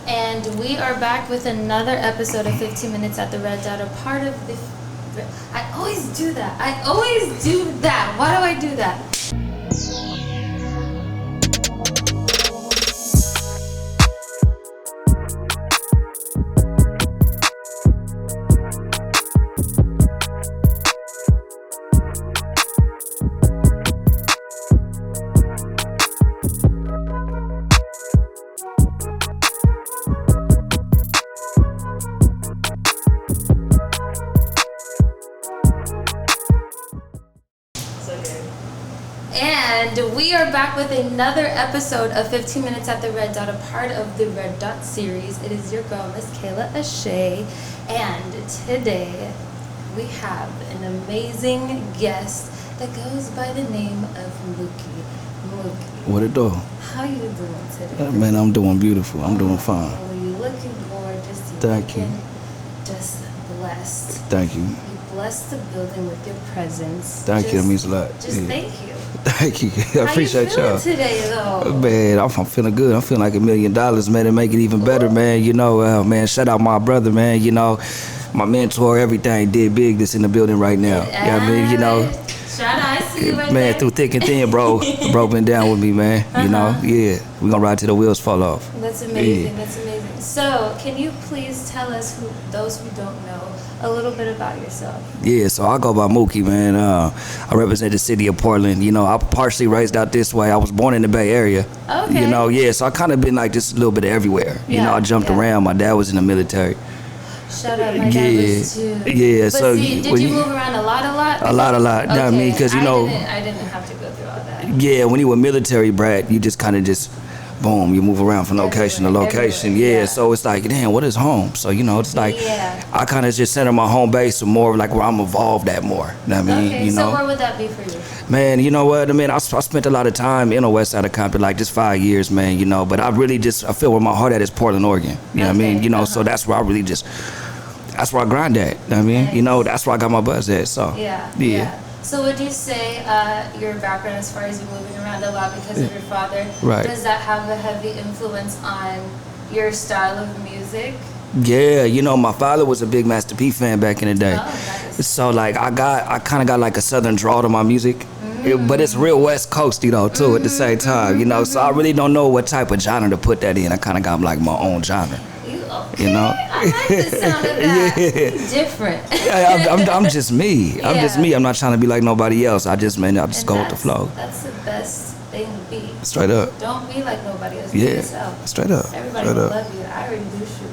And we are back with another episode of 15 Minutes at the Red Dot, a part of the... I always do that. Why do I do that? And we are back with another episode of 15 Minutes at the Red Dot, a part of the Red Dot series. It is your girl, Miss Kayla Ashay, and today we have an amazing guest that goes by the name of Mooky. What it do? How you doing today? Man, I'm doing beautiful. I'm doing fine. Oh, you looking gorgeous. Thank you. Just blessed. Thank you. You blessed the building with your presence. Thank you. That means a lot. Just thank you. Thank you. I appreciate y'all. How you feeling today, though? Man, I'm feeling good. I'm feeling like $1 million, man, and make it even better, man. You know, man, shout out my brother, man. You know, my mentor, everything did big that's in the building right now. Yeah, you know what I mean? You know. Shout out, I see you right man, there. through thick and thin, bro been down with me, man. You know, yeah. We're gonna ride till the wheels fall off. That's amazing. Yeah. That's amazing. So, can you please tell us, those who don't know, a little bit about yourself? Yeah, so I go by Mooky, man. I represent the city of Portland. You know, I'm partially raised out this way. I was born in the Bay Area. Okay. You know, yeah, so I kind of been like just a little bit of everywhere. You know, I jumped around. My dad was in the military. Shut up, my dad was too. Yeah, but so... did you move around a lot? A lot. Okay. You know what I mean? Because, you know... I didn't have to go through all that. Yeah, when you were military brat, you just kind of just... Boom, you move around from location to location. Yeah, so it's like, damn, what is home? So, you know, it's like, I kind of just center my home base to more like where I'm involved at more. You know what I mean? Okay, you know? So where would that be for you? Man, you know what? I mean, I spent a lot of time in the west side of Compton, like just 5 years, man, you know. But I really just, I feel where my heart at is Portland, Oregon. You know what I mean? You know, so that's where I really just, that's where I grind at. You know what I mean? Nice. You know, that's where I got my buzz at, so. Yeah. So would you say your background as far as you moving around a lot because of your father, does that have a heavy influence on your style of music? Yeah, you know, my father was a big Master P fan back in the day. Oh, nice. So like I kind of got like a southern draw to my music. But it's real West Coast, you know, too, at the same time, you know. So I really don't know what type of genre to put that in. I kind of got like my own genre. Okay. You know? I like the sound of that. Different. I'm just me. I'm just me. I'm not trying to be like nobody else. I just go with the flow. That's the best thing to be. Straight up. Don't be like nobody else. Be yourself. Straight up. Everybody will love you. I already do shoot.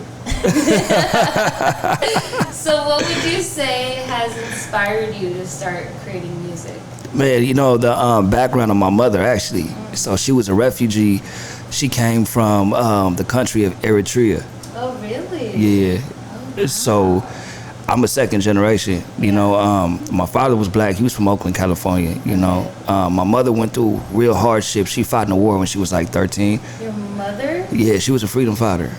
So what would you say has inspired you to start creating music? Man, you know, the background of my mother, actually. So she was a refugee. She came from the country of Eritrea. Oh, really? Yeah. Oh, wow. So I'm a second generation. You know, my father was black. He was from Oakland, California. You know, my mother went through real hardship. She fought in the war when she was like 13. Your mother? Yeah, she was a freedom fighter.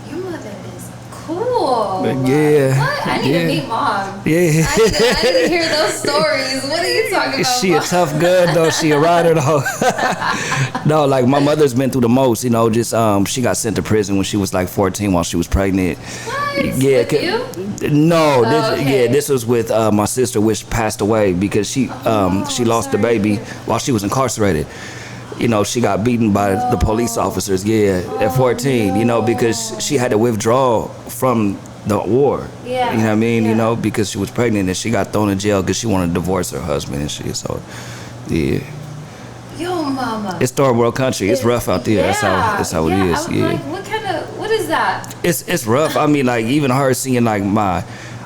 Your mother is cool. Yeah. What? I need to meet Mom. Yeah. I need to hear those stories. What are you talking about? She a tough good though. She a rider though. No, like my mother's been through the most. You know, just she got sent to prison when she was like 14 while she was pregnant. What? Yeah. With you? No. Okay. This was with my sister, which passed away because she lost the baby while she was incarcerated. You know, she got beaten by the police officers. Yeah, at 14. No. You know, because she had to withdraw from the war. Yeah. You know what I mean? You know, because she was pregnant and she got thrown in jail because she wanted to divorce her husband and shit. So, yeah. Yo, mama. It's third world country. It's rough out there. That's how it is. Like, what is that? It's rough. I mean, like even her seeing like my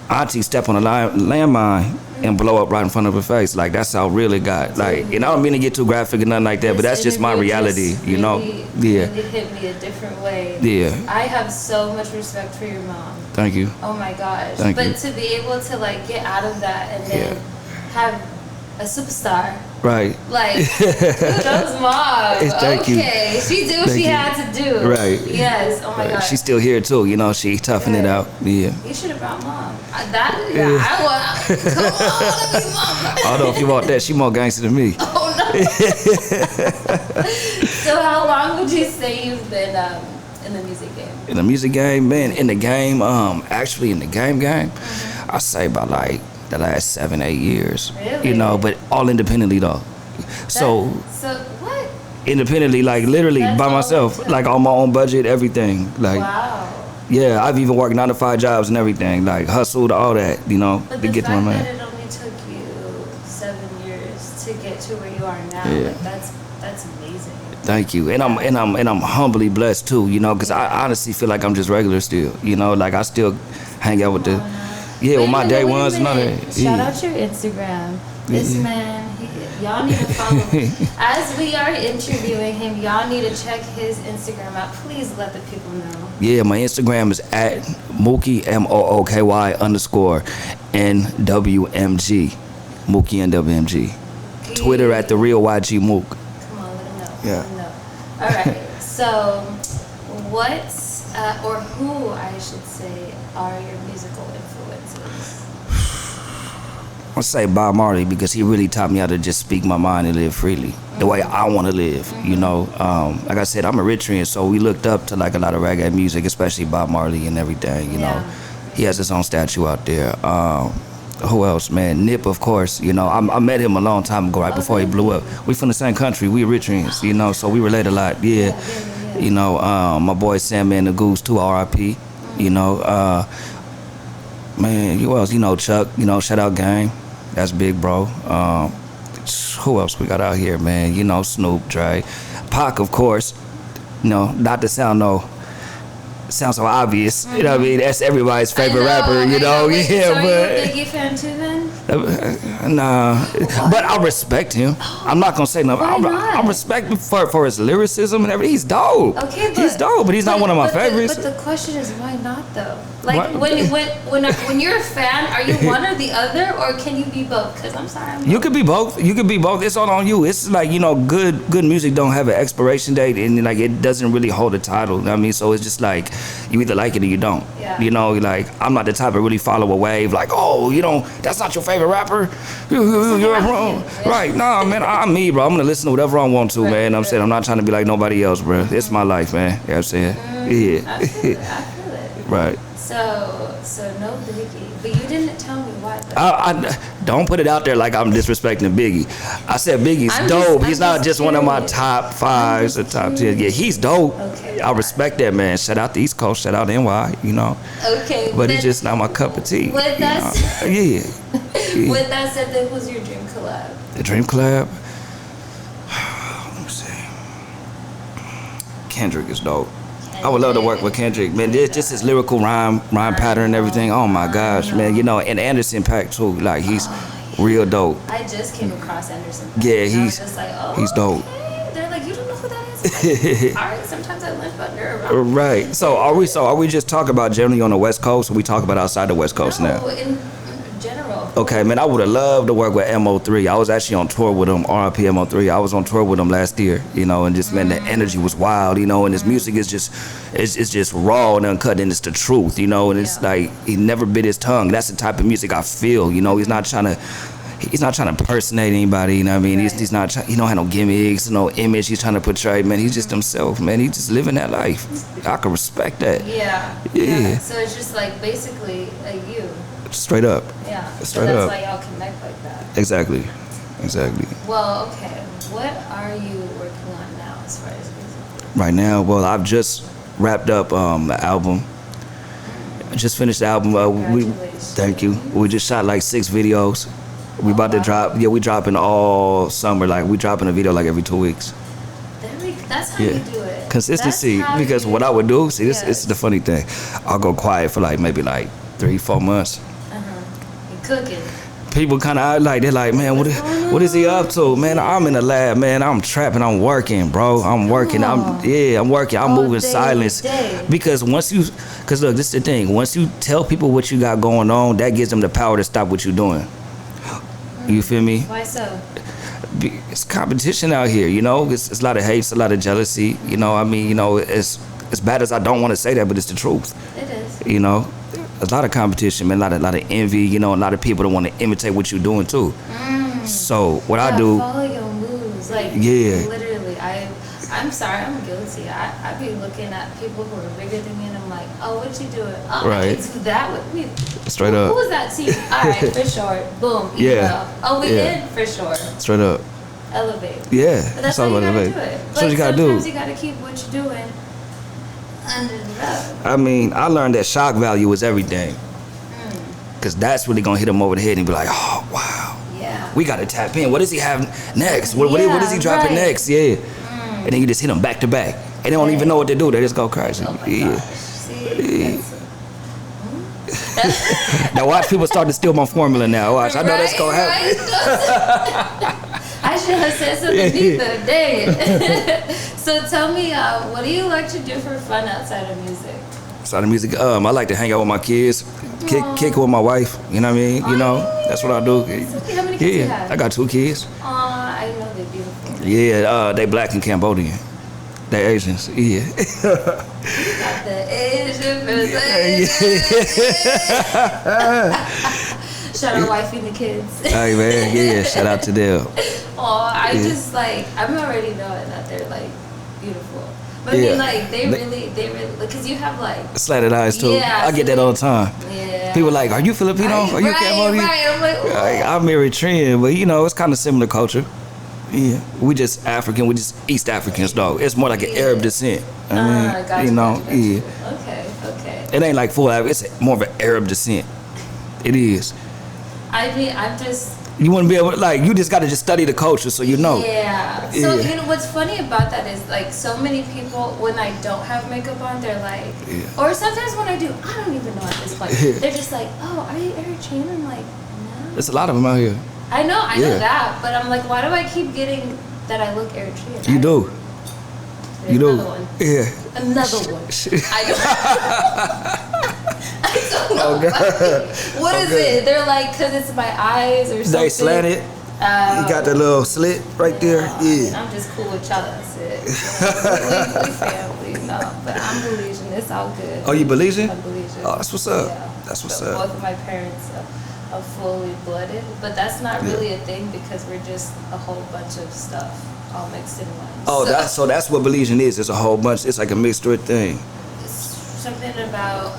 auntie step on a landmine and blow up right in front of her face. Like that's how real it got. Like, and I don't mean to get too graphic or nothing like that, but that's just my reality, you know. Really hit me a different way. Yeah. I have so much respect for your mom. Thank you. Oh my gosh. Thank you. But to be able to like get out of that and then have a superstar. Right. Like, kudos, Mom. Thank you. Okay, she did what she had to do. Right. Yes. Oh my gosh. She's still here too. You know, she toughing it out. Yeah. You should have brought Mom. I want. Come on, let me Mom. I don't know if you want that. She more gangster than me. Oh no. So how long would you say you've been in the music game? In the music game, man, in the game, actually in the game, I say about like the last 7-8 years. Really? You know, but all independently though. So what? independently, like literally That's by all myself, it like on my own budget, everything. Like, wow. yeah, I've even worked 9-to-5 jobs and everything, like hustled, all that, you know, But to the get to my fact man. that it only took you 7 years to get to where you are now, Yeah. like that's amazing. Thank you, and I'm humbly blessed too, you know, because I honestly feel like I'm just regular still, you know, like I still hang out with the, yeah, with my day ones and all that. Shout out your Instagram. This man, y'all need to follow him. As we are interviewing him, y'all need to check his Instagram out. Please let the people know. Yeah, my Instagram is at Mooky MOOKY _ NWMG, Mooky NWMG. Twitter at the real YG Mook. Come on, let him know. Yeah. Let him know. All right. So, what or who I should say are your musical influences? I say Bob Marley because he really taught me how to just speak my mind and live freely, the way I want to live. You know, like I said, I'm Eritrean, so we looked up to like a lot of reggae music, especially Bob Marley and everything. You know, he has his own statue out there. Who else, man? Nip, of course. You know, I met him a long time ago, right before he blew up. We from the same country. We Eritreans, you know, so we relate a lot. Yeah. You know, my boy Sandman the Goose too, R.I.P. You know, man, who else? You know, Chuck. You know, shout out Gang. That's big, bro. Who else we got out here, man? You know, Snoop, Dre, Pac, of course. You know, not to sound so obvious. You know what I mean? That's everybody's favorite rapper, you know? Wait, Yeah, so but are you a Biggie fan too then? nah. But I respect him. I'm not gonna say nothing. Why not? I respect him for his lyricism and everything. He's dope. Okay, but he's dope, but he's not one of my favorites. But the question is, why not though? Like when you're a fan, are you one or the other, or can you be both? Because I'm sorry. You could be both. You could be both. It's all on you. It's like, you know, good music don't have an expiration date, and like it doesn't really hold a title. You know what I mean, so it's just like you either like it or you don't. Yeah. You know, like I'm not the type to really follow a wave. Like, oh, you don't. That's not your favorite rapper. You're wrong. Right? Nah, man. I'm me, bro. I'm gonna listen to whatever I want to, man. I'm saying I'm not trying to be like nobody else, bro. It's my life, man. You know what I'm saying? Yeah. I feel it. Right. So no Biggie, but you didn't tell me why. I don't put it out there like I'm disrespecting Biggie. I said Biggie's I'm dope. just He's not just one of my curious. top 5s or top 10. Yeah, he's dope. Okay. I respect that, man. Shout out the East Coast. Shout out NY. You know. Okay. But it's just not my cup of tea. With that said, Yeah. with that said, then who's your dream collab? The Dream Collab. Let me see. Kendrick is dope. I would love to work with Kendrick, man. Just his lyrical rhyme pattern and everything. Oh my gosh, man. You know, and Anderson .Paak too. Like he's real dope. I just came across Anderson. Yeah, and I was he's- just like, oh, he's dope. Okay. They're like, you don't know who that is? Like, all right, sometimes I limp under around. Right. So are we just talking about generally on the West Coast, or we talk about outside the West Coast now? No, in general. Okay, man, I would have loved to work with MO3. I was actually on tour with him, RIP MO3. I was on tour with him last year, you know, and just, man, the energy was wild, you know, and his music is just, it's just raw and uncut, and it's the truth, you know, and it's like, he never bit his tongue. That's the type of music I feel, you know, he's not trying to impersonate anybody, you know what I mean? He's not, he don't have no gimmicks, no image he's trying to portray, man. He's just himself, man. He's just living that life. I can respect that. Yeah. So it's just like basically you. Straight up. Yeah. Straight so that's up. why y'all connect like that. Exactly. Well, okay. What are you working on now as far as music? Right now, well, I've just wrapped up the album. I just finished the album. Thank you. We just shot like 6 videos. We about to drop. Yeah, we dropping all summer. Like we dropping a video like every 2 weeks. That's how you do it. Consistency. That's how Because you- what I would do, see, this Yes. is the funny thing. I'll go quiet for like maybe like 3-4 months. You cooking. People kind of like, they're like, man, what is he up to? Man, I'm in the lab, man. I'm trapping. I'm working, bro. I'm working. I'm working. I'm All moving day, silence. day. Because because look, this is the thing. Once you tell people what you got going on, that gives them the power to stop what you're doing. You feel me? Why so? It's competition out here, you know. It's a lot of hate, it's a lot of jealousy. You know, I mean, you know, it's as bad as I don't want to say that, but it's the truth. It is. You know, a lot of competition, man. A lot of envy. You know, a lot of people that want to imitate what you're doing too. So what I do. Follow your moves, like Yeah. literally. I I'm sorry, I'm guilty. I be looking at people who are bigger than me, and I'm like, oh, what you doing? Oh, Right. I can't do that with me. Straight up. Who was that to you? All right, for sure. Boom. Yeah. Email. Oh, we Yeah. did? For sure. Straight up. Elevate. Yeah. But that's all how you about gotta elevate. do it. That's what you gotta do. Sometimes you gotta keep what you're doing under the rug. I mean, I learned that shock value is everything. Because that's really going to hit him over the head and be like, oh, wow. Yeah. We got to tap in. What does he have next? What is he dropping right. next? Yeah. And then you just hit them back to back. And they don't even know what to do. They just go crazy. Oh my Yeah. gosh. See? Now watch people start to steal my formula now. Watch. I know that's going to happen. I should have said something deep the other day. So tell me, what do you like to do for fun outside of music? Outside of music, I like to hang out with my kids, kick with my wife. You know what I mean? You know, that's what I do. How many kids you have? I got 2 kids. Aw, I know they're beautiful. Yeah, they black and Cambodian. They Asians. Yeah. You got the Asian Shout out wifey and the kids. Hey man, yeah, shout out to them. I just like, I'm already knowing that they're like beautiful. But I Yeah. mean, like, they really, because you have like, Slatted eyes too. Yeah, I get that all the time. yeah. People like, are you Filipino? Are you Cambodian? Right. I'm like, Like, I'm Eritrean, but you know, it's kind of similar culture. Yeah, we just African. We just East Africans, though. It's more like an Arab descent. I mean, gotcha, you know, gotcha. yeah. Okay. It ain't like full Arab. It's more of an Arab descent. It is. I mean, I'm just. You wouldn't be able to, like, you just got to just study the culture so you know. Yeah. So, Yeah. you know, what's funny about that is, like, so many people, when I don't have makeup on, they're like, or sometimes when I do, I don't even know at this point. They're just like, oh, are you Eritrean? I'm like, no. There's a lot of them out here. I know Yeah. that, but I'm like, why do I keep getting that I look Eritrean? You do. There's You do. another one. Yeah. Another one. I don't know. Oh, God. What is it? They're like, because it's my eyes or something. They slanted. You got the little slit right there. I mean, Yeah. I'm just cool with y'all. That's it. We family, no. But I'm Belizean. It's all good. Oh, you Belizean? I'm Belizean. Oh, that's what's up. Yeah. That's what's So up. both of my parents are fully blooded, but that's not really a thing because we're just a whole bunch of stuff all mixed in one. Oh, that's what Belizean is. It's a whole bunch. It's like a mixture thing. Something about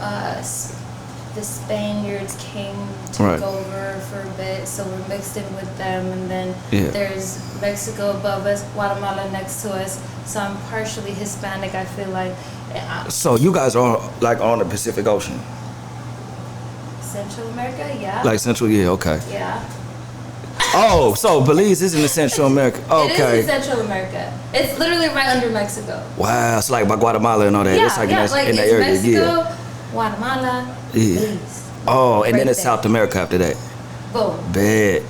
the Spaniards came, took Right. over for a bit, so we're mixed in with them, and then Yeah. there's Mexico above us, Guatemala next to us, so I'm partially Hispanic, I feel like. So you guys are like on the Pacific Ocean, Central America, yeah. like Central. Yeah, okay. Yeah. Oh, so Belize is in the Central America. It is Okay. in Central America. It's literally right under Mexico. Wow, it's like by Guatemala and all that. Yeah, It's like yeah, in that, like in that it's area. Mexico, Yeah. Guatemala, Yeah. Belize. Oh, and Right then it's there. South America after that. Boom. Bad.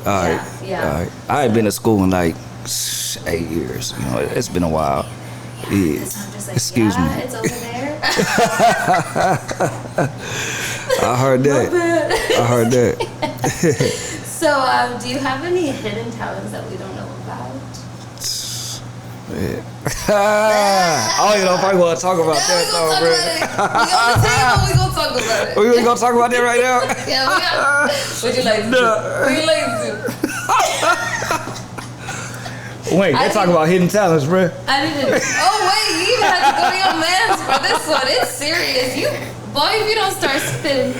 All right. Yeah. All right. I ain't been to school in like 8 years. You know, it's been a while. Yeah. So I'm just like, Excuse yeah, me. it's over there. I heard that. I heard that. So, do you have any hidden talents that we don't know about? Yeah. Oh, you know, if I want to talk about that, though, bro. We on the table, we gonna talk about it. We really gonna talk about that right now? Yeah, we got. What you like to do? What you like to do? Wait, they talk about hidden talents, bro. I didn't. Oh wait, you even have to go to your man's for this one. It's serious. You, boy, if you don't start spitting.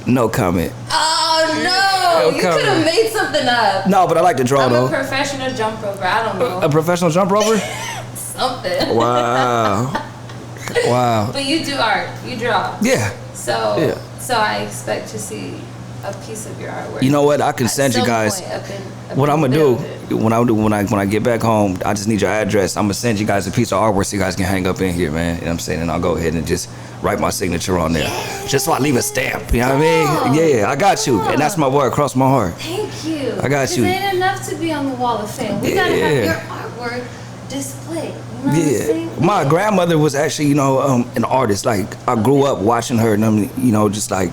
No comment. Oh no! No You could have made something up. No, but I like to draw I'm though. a professional jump roper. I don't know. A professional jump roper? Something. Wow. Wow. But you do art. You draw. Yeah. So, Yeah. so I expect to see a piece of your artwork. You know what? I can at send you some guys. point up in What I'm the gonna do building. when I get back home, I just need your address. I'm gonna send you guys a piece of artwork so you guys can hang up in here, man. You know what I'm saying? And I'll go ahead and just write my signature on there. Just so I leave a stamp. You know what I mean? Yeah, I got you. And that's my word across my heart. Thank you. I got you. It ain't enough to be on the wall of fame. We gotta have Yeah. your artwork displayed. You know what I'm Yeah, saying? my grandmother was actually, an artist. Like I grew up watching her, and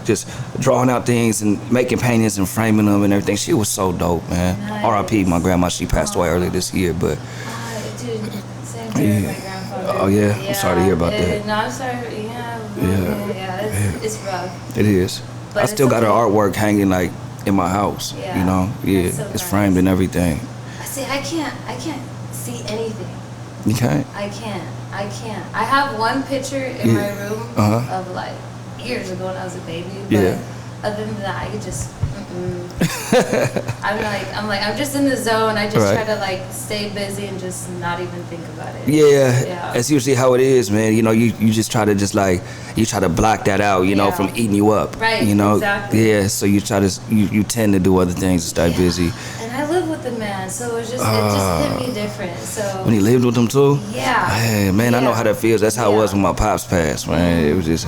just drawing out things and making paintings and framing them and everything. She was so dope, man. Nice. R.I.P. My grandma. She passed away earlier this year, but Dude, same here with my grandfather. Oh, yeah? I'm sorry to hear about that. No, I'm sorry. It's rough. it is. But I it's still got her okay. artwork hanging like in my house. Yeah, Yeah, that's so it's nice. framed and everything. See, I can't see anything. You can't. I can't. I have one picture in my room of like years ago when I was a baby. But other than that, I just. I'm just in the zone. I just try to like stay busy and just not even think about it. Yeah. That's usually how it is, man. You know, you just try to just like you try to block that out, you know, from eating you up. Right. You know. Exactly. Yeah. So you try to you tend to do other things to stay busy. And I live with the man, so it just hit me different. So when you lived with him too. Yeah. Hey, man, I know how that feels. That's how it was when my pops passed, man. It was just.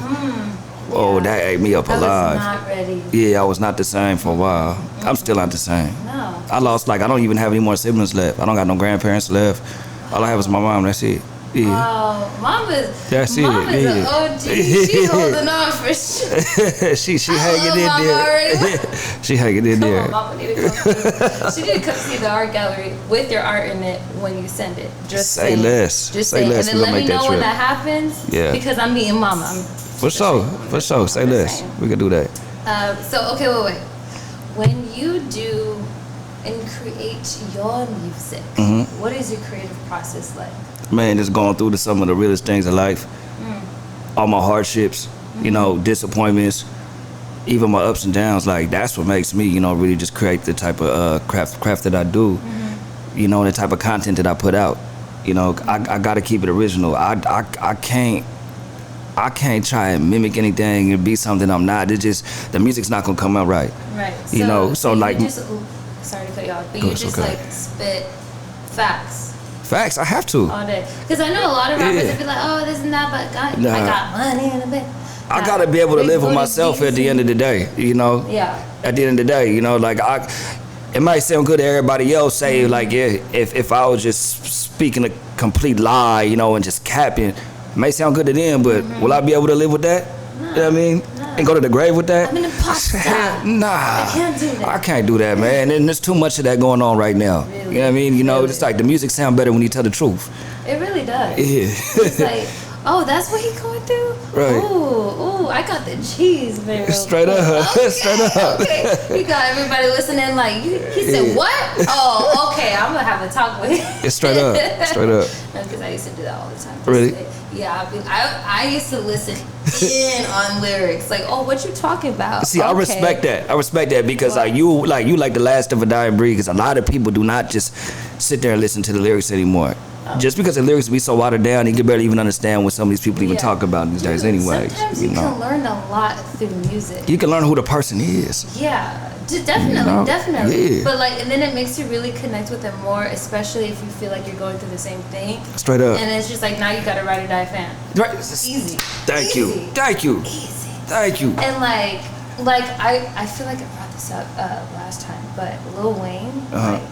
Oh, that ate me up alive. I was not ready. Yeah, I was not the same for a while. I'm still not the same. No. I lost, I don't even have any more siblings left. I don't got no grandparents left. All I have is my mom, that's it. Yeah. Oh, Mama's it. An OG. She holding on for sure. she hanging in there. She hanging in there. Mama need to come. She need to come see the art gallery with your art in it when you send it. Just say less. Just say less. And then let me know when that happens. Yeah. Because I'm meeting Mama. For sure. Say less. We can do that. Okay, wait. When you do and create your music, what is your creative process like? Man, just going through some of the realest things in life. All my hardships, you know, disappointments, even my ups and downs. Like that's what makes me, you know, really just create the type of craft that I do. You know, the type of content that I put out. You know, I got to keep it original. I can't try and mimic anything and be something I'm not. It's just the music's not gonna come out right. Right. You know, so like. Sorry to cut you off, but you just like spit facts. Facts, I have to. All day. Because I know a lot of rappers that be like, oh, this and that, but I got money in a bit. I gotta be able to live with myself at the end of the day, you know? Yeah. At the end of the day, you know, like it might sound good to everybody else, say like, yeah, if I was just speaking a complete lie, you know, and just capping, it may sound good to them, but will I be able to live with that? No. You know what I mean? And go to the grave with that? I'm an imposter. Nah. I can't do that. I can't do that, man. And there's too much of that going on right now. Really? You know what I mean? You know, it's like the music sound better when you tell the truth. It really does. Yeah. It's like, oh, that's what he going through? Right. Ooh, I got the cheese, man. Straight up. Okay, Straight up. Okay. You got everybody listening like, he said what? Oh, okay, I'm going to have a talk with him. It's straight up. Straight up. Because I used to do that all the time. Really? Yeah, I used to listen in on lyrics. Like, oh, what you talking about? See, I respect that. I respect that because you like the last of a dying breed. Because a lot of people do not just sit there and listen to the lyrics anymore. Just because the lyrics be so watered down, you can barely even understand what some of these people even talk about these days. Anyway, sometimes you can learn a lot through music. You can learn who the person is. Yeah. Definitely, you know? definitely. Yeah. But like, and then it makes you really connect with them more, especially if you feel like you're going through the same thing. Straight up. And it's just like now you got a ride or die fan. Right. Easy. Thank you. Easy. Thank you. And like I feel like I brought this up last time, but Lil Wayne, like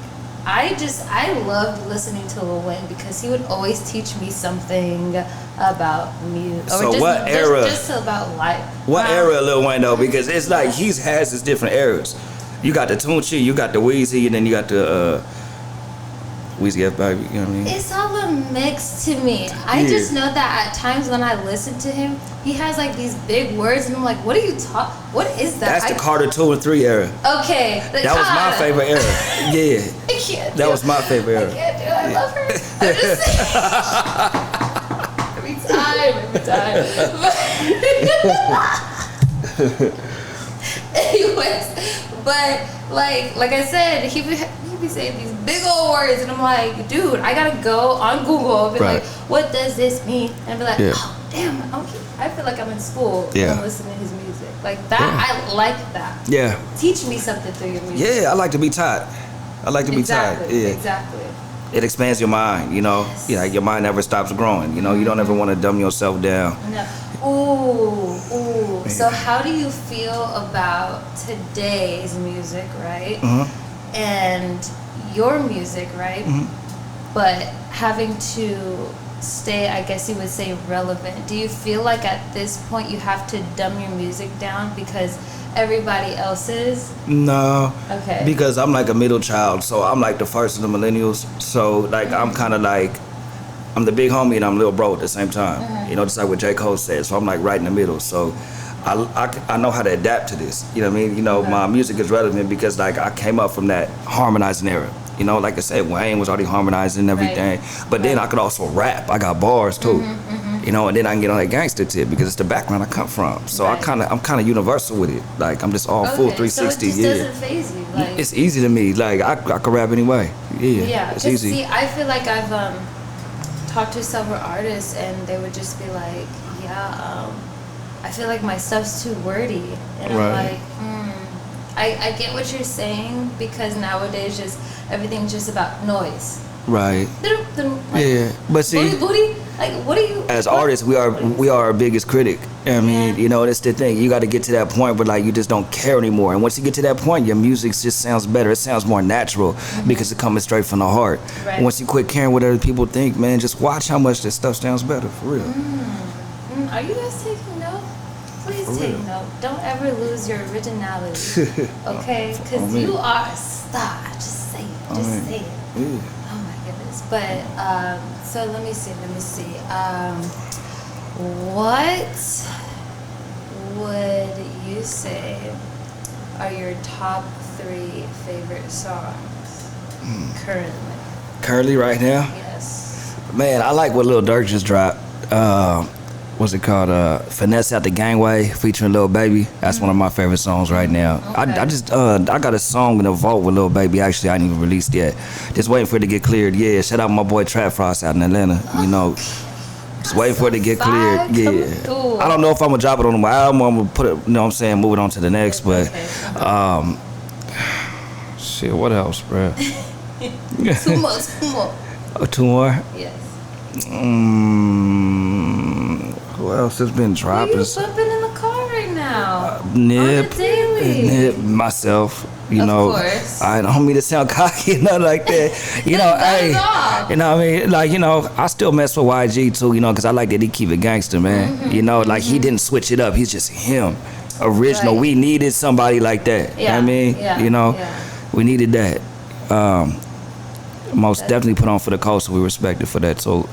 I loved listening to Lil Wayne because he would always teach me something about music. So what era? Just about life. What era of Lil Wayne though? Because it's like he has his different eras. You got the Tunchi, you got the Weezy, and then you got the Weezy F Baby. You know what I mean? It's all a mix to me. I just know that at times when I listen to him, he has like these big words, and I'm like, what are you talking? What is that? That's the Carter 2 and 3 era. Okay. That was my favorite era. Yeah. I can't. That was my favorite era. I can't do it. I love her. I'm just every time. Anyways, but like I said, he be saying these big old words, and I'm like, dude, I gotta go on Google and be like, what does this mean? And be like, oh damn, I feel like I'm in school and listening to his music. Like that, I like that. Yeah. Teach me something through your music. Yeah, I like to be taught. I like to be taught. Yeah. Exactly. It expands your mind, you know. Yes. You know, your mind never stops growing. You know, you don't ever want to dumb yourself down. No. Ooh. So how do you feel about today's music, right? And your music, right? But having to stay, I guess you would say, relevant. Do you feel like at this point you have to dumb your music down because everybody else is? No. Okay. Because I'm like a middle child, so I'm like the first of the millennials. So like I'm kind of like, I'm the big homie and I'm little bro at the same time. You know, just like what J. Cole said. So I'm like right in the middle. So I know how to adapt to this. You know what I mean? You know, my music is relevant because like I came up from that harmonizing era. You know, like I said, Wayne was already harmonizing and everything. Right. But then I could also rap. I got bars too. You know, and then I can get on that gangster tip because it's the background I come from. So I'm kind of universal with it. Like I'm just all full 360. So it just doesn't faze you. Like, it's easy to me. Like I could rap anyway. Yeah, it's easy. See, I feel like I've talked to several artists and they would just be like, I feel like my stuff's too wordy, and I'm like, I get what you're saying because nowadays just everything's just about noise. Right. Like, but see, booty, like what do you? As artists, we are our biggest critic. I mean, you know, that's the thing. You got to get to that point where like you just don't care anymore. And once you get to that point, your music just sounds better. It sounds more natural because it's coming straight from the heart. Right. Once you quit caring what other people think, man, just watch how much this stuff sounds better for real. Are you guys taking note? Please take note. Don't ever lose your originality, okay? Because you are a star. Just say it. Just say it. Yeah. Oh my goodness. But so let me see. What would you say are your top 3 favorite songs currently? Currently, right now? Yes. Man, I like what Lil Durk just dropped. What's it called? Finesse at the Gangway featuring Lil Baby. That's one of my favorite songs right now. Okay. I got a song in the vault with Lil Baby. Actually, I ain't even released yet. Just waiting for it to get cleared. Yeah, shout out my boy Trap Frost out in Atlanta. You know, just waiting for it to get cleared. Yeah. I don't know if I'm gonna drop it on my album or I'm gonna put it. You know what I'm saying? Move it on to the next. But shit, what else, bro? 2 more. 2 more. Oh, 2 more? Yes. Who else has been dropping? Who you bumping in the car right now? Nip. On the daily. Nip, myself. You know, Of course. I don't mean to sound cocky or nothing like that. You know, hey, you know what I mean? Like, you know, I still mess with YG too, you know, because I like that he keep it gangster, man. You know, like he didn't switch it up. He's just him. Original. Right. We needed somebody like that. You know what I mean? You know, we needed that. Most definitely put on for the culture. We respect it for that. So,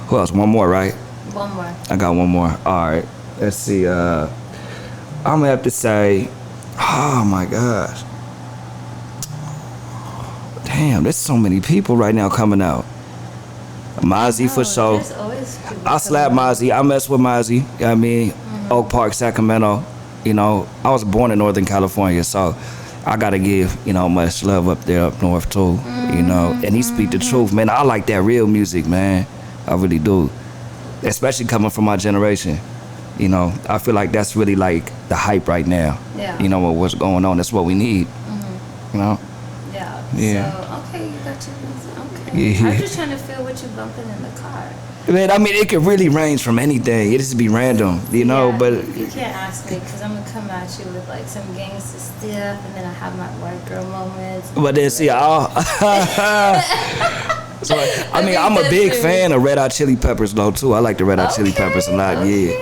who else? One more, right? One more. I got one more. All right. Let's see. I'm gonna have to say, oh my gosh. Damn, there's so many people right now coming out. Mozzie for sure. I slap Mozzie. I mess with Mozzie. You know what I mean? Oak Park, Sacramento. You know, I was born in Northern California, so I gotta give, you know, much love up there up north too. You know, and he speak the truth, man. I like that real music, man. I really do. Especially coming from my generation. You know, I feel like that's really like the hype right now. Yeah. You know, what's going on. That's what we need. You know? Yeah. So, okay, you got your music. Okay. Yeah. I'm just trying to feel what you bumping in the car. Man, I mean, it could really range from anything. It just be random, you know, but... You can't ask me, because I'm going to come at you with, like, some gangster stuff, and then I have my white girl moments. But then, see, so, I mean, I'm a big fan of Red Hot Chili Peppers, though, too. I like the Red Hot Chili Peppers a lot, yeah.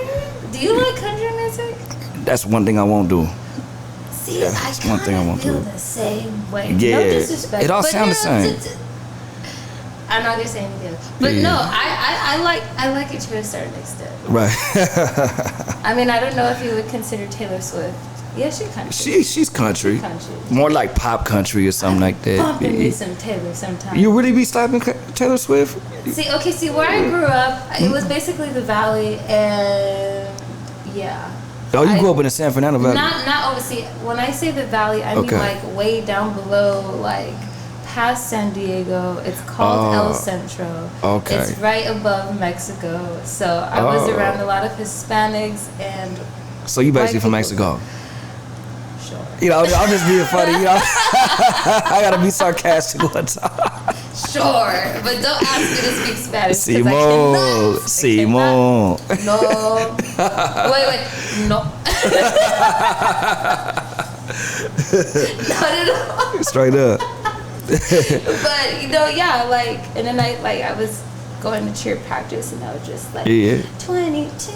Do you like country music? That's one thing I won't do. See, that's I one thing I won't feel do. the same way. Yeah. No disrespect. It all sounds the same. I'm not gonna say anything else. But no, I like it to a certain extent. Right. I mean, I don't know if you would consider Taylor Swift. Yeah, she's country. She's country. Country. More like pop country or something like that. Bumping me some Taylor sometimes. You really be slapping Taylor Swift? See, where I grew up, it was basically the Valley, and yeah. Oh, you grew up in the San Fernando Valley? Not overseas. When I say the Valley, I mean like way down below, like past San Diego. It's called El Centro. Okay. It's right above Mexico. So I was around a lot of Hispanics and. So you basically from Mexico? Sure. You know, I'm just being funny. You know, I gotta be sarcastic one time. Sure, but don't ask me to speak Spanish. Simón. No. Wait. No. Not at all. Straight up. But you know, yeah, like, and then I was going to cheer practice, and I was just like, 22.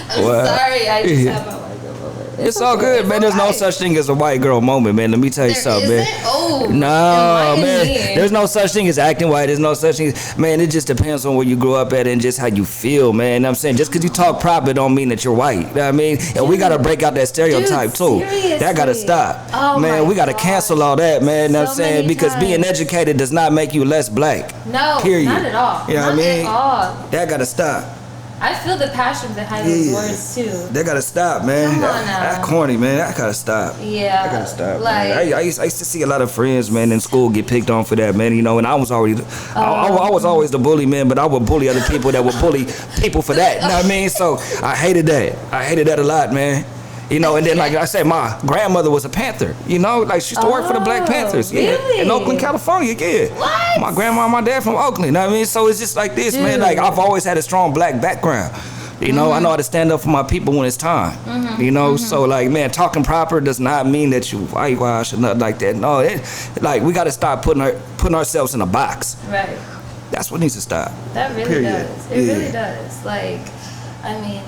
I'm sorry, I just have my white girl moment. It's all good, man. There's no such thing as a white girl moment, man. Let me tell you something, man. Oh, Oh, No, enlighten man. me. There's no such thing as acting white. There's no such thing. Man, it just depends on where you grew up at and just how you feel, man. You know what I'm saying? Just because you talk proper don't mean that you're white. You know what I mean? And we got to break out that stereotype, too. Seriously. That got to stop. Oh, man, my we got to cancel all that, man. You know what I'm So saying? many Because being times. educated does not make you less black. No, Period. not at all. You know not what I mean? at all. That got to stop. I feel the passion behind those words too. That gotta stop, man. Come on now. That corny, man. That gotta stop. Yeah. That gotta stop. Like, man. I used to see a lot of friends, man, in school get picked on for that, man. You know, and I was already, I was always the bully, man. But I would bully other people that would bully people for that. You know what I mean? So I hated that. I hated that a lot, man. You know, and then like I said, my grandmother was a Panther. You know, like she used to work for the Black Panthers. Yeah, really? in Oakland, California. Yeah. What? My grandma and my dad from Oakland. You know what I mean? So it's just like this, man. Like I've always had a strong black background. You know, I know how to stand up for my people when it's time. You know, so like, man, talking proper does not mean that you whitewash or nothing like that. No, like we got to stop putting ourselves in a box. Right. That's what needs to stop. That really Period. does. It really does. Like, I mean,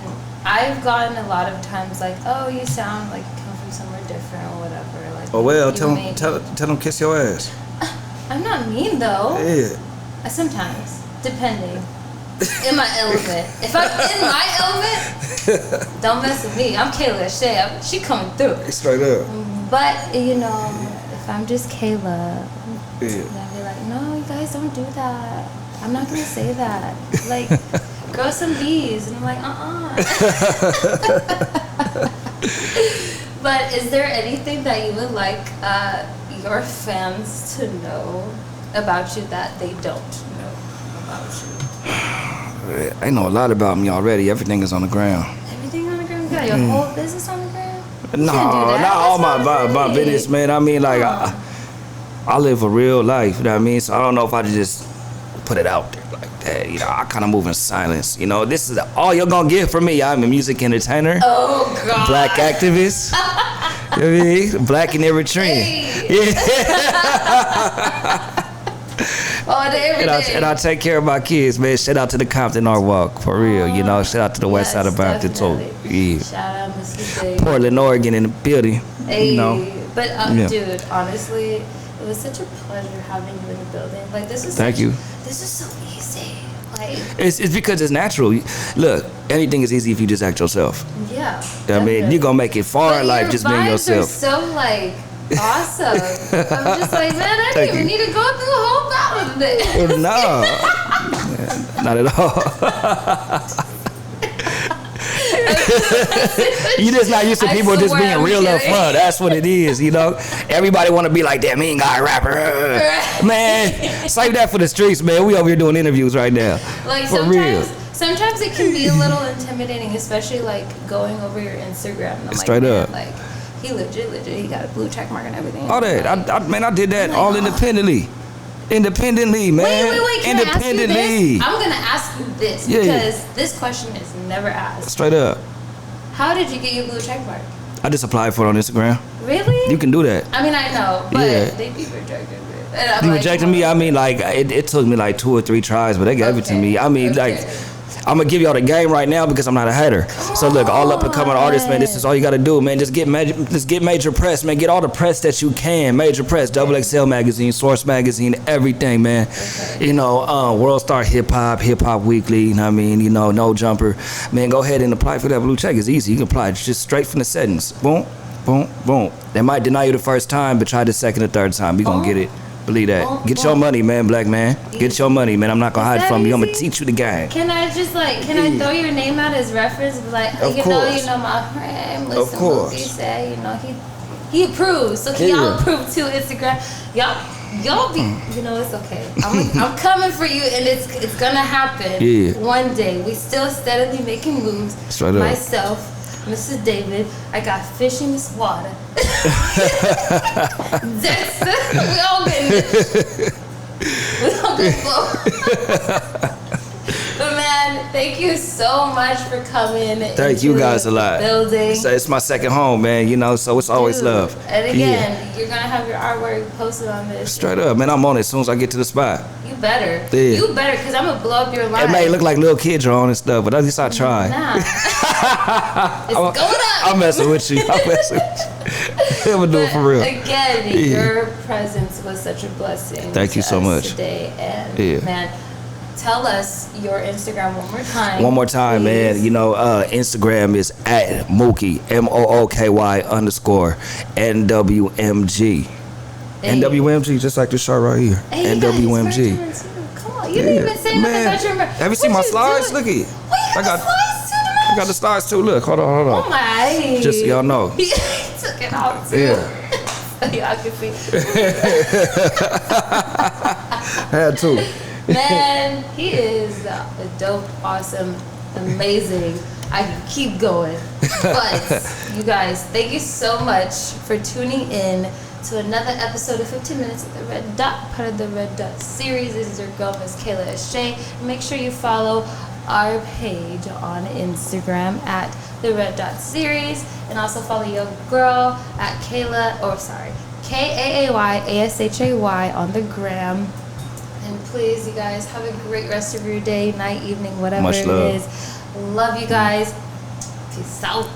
I've gotten a lot of times like, oh, you sound like you come from somewhere different or whatever. Like, Oh well, you tell them kiss your ass. I'm not mean though. Yeah. Sometimes, depending. In my element. If I'm in my element, don't mess with me. I'm Kayla Shea. She coming through. Straight up. But you know, if I'm just Kayla, Yeah. then I'll be like, no, you guys don't do that. I'm not gonna say that. Like, grow some bees, and I'm like, But is there anything that you would like your fans to know about you that they don't know about you? I know a lot about me already. Everything is on the ground. Everything on the ground? You got your whole business on the ground? You No, can't do that. not all That's not my right. business, man. I mean, like, I live a real life, you know what I mean? So I don't know if I should just put it out there like that. You know, I kind of move in silence. You know, this is all you're going to get from me. I'm a music entertainer. Oh, God. Black activist. You know what I mean? Black and Eritrean. Hey. Yeah. All day, every day. And I take care of my kids, man. Shout out to the Compton Art Walk, for real. You know, shout out to the west side of Compton, too. Yeah. Shout out, Mr. Dave. Portland, Oregon in the building. Hey. You know. But, Yeah. dude, honestly, it was such a pleasure having you in the building. Like, this is Thank you. This is so easy. Like, It's because it's natural. Look, anything is easy if you just act yourself. yeah. I mean, you're gonna make it far But in life your just being vibes yourself. are so, like, awesome. I'm just like, man, I Thank didn't even you. need to go through the whole battle of this. Well, no, not at all. You just not used to I people just swear being I'm real up kidding. front. That's what it is, you know. Everybody want to be like that mean guy rapper. Man, save that for the streets, man. We over here doing interviews right now. Like, For real. sometimes it can be a little intimidating, especially like going over your Instagram. And I'm Straight like, up. man, like, he legit, he got a blue check mark and everything. All that. I did that all independently. Independently, man. Wait, can I ask you Independently. this? I'm gonna ask you this Yeah. because this question is never asked. Straight up. How did you get your blue check mark? I just applied for it on Instagram. Really? You can do that. I mean, I know, but Yeah. they be rejected. And I'm You like, rejected me? I mean, like, it took me like 2 or 3 tries, but they gave it to Okay, me. I mean, okay. like, I'm gonna give y'all the game right now because I'm not a hater. So look, all up and coming artists, man, this is all you gotta do, man. Just get major press, man. Get all the press that you can. Major press, Double XL magazine, Source magazine, everything, man. Okay. You know, World Star Hip Hop Weekly. You know what I mean? You know, No Jumper. Man, go ahead and apply for that blue check. It's easy. You can apply just straight from the settings. Boom, boom, boom. They might deny you the first time, but try the second or third time. We gonna get it. Believe that. Boom, Get your boom. money, man, black man. Get your money, man. I'm not gonna Is hide that from you. I'm gonna easy? teach you the game. Can I just like, can I throw your name out as reference? Be like, Of you course. know, my friend, Of listen, course. Mooky said, you know, he approves. So can y'all Yeah. approve too, Instagram? Y'all be, you know, it's okay. I'm coming for you, and it's gonna happen. Yeah. One day. We still steadily making moves. Straight up. Myself, Mrs. David, I got fish in this water. That's we all getting this. We all get flow. But man, thank you so much for coming. Thank you into guys a lot. the Building. So it's my second home, man. You know, so it's always Dude, love. And again, Yeah. you're gonna have your artwork posted on this. Straight up, man. I'm on it as soon as I get to the spot. You better. Yeah. You better, cause I'm gonna blow up your line. It may look like little kids are on and stuff, but at least I try. Nah. It's going up. I'm messing with you. I'm messing with you. I'm gonna do it for real. Again, your presence was such a blessing. Thank you so much Today, and man, tell us your Instagram one more time. One more time, please. Man. You know, Instagram is at Mooky, MOOKY_NWMG. Hey. NWMG, just like this shirt right here. Hey, NWMG. Come on, you didn't even say nothing about your. Have you seen my slides? Look at it. I got slides too. I got the slides too. Look, hold on. Oh my! Just so y'all know. He took it out too. Yeah. Y'all can see. Had to. Man, he is a dope, awesome, amazing. I can keep going. But you guys, thank you so much for tuning in to another episode of 15 Minutes at the Red Dot, part of the Red Dot series. This is your girl, Miss Kayla Ashay. Make sure you follow our page on Instagram at the Red Dot series, and also follow your girl at KAAYASHAY on the gram. And please, you guys, have a great rest of your day, night, evening, whatever it is. Love you guys. Peace out.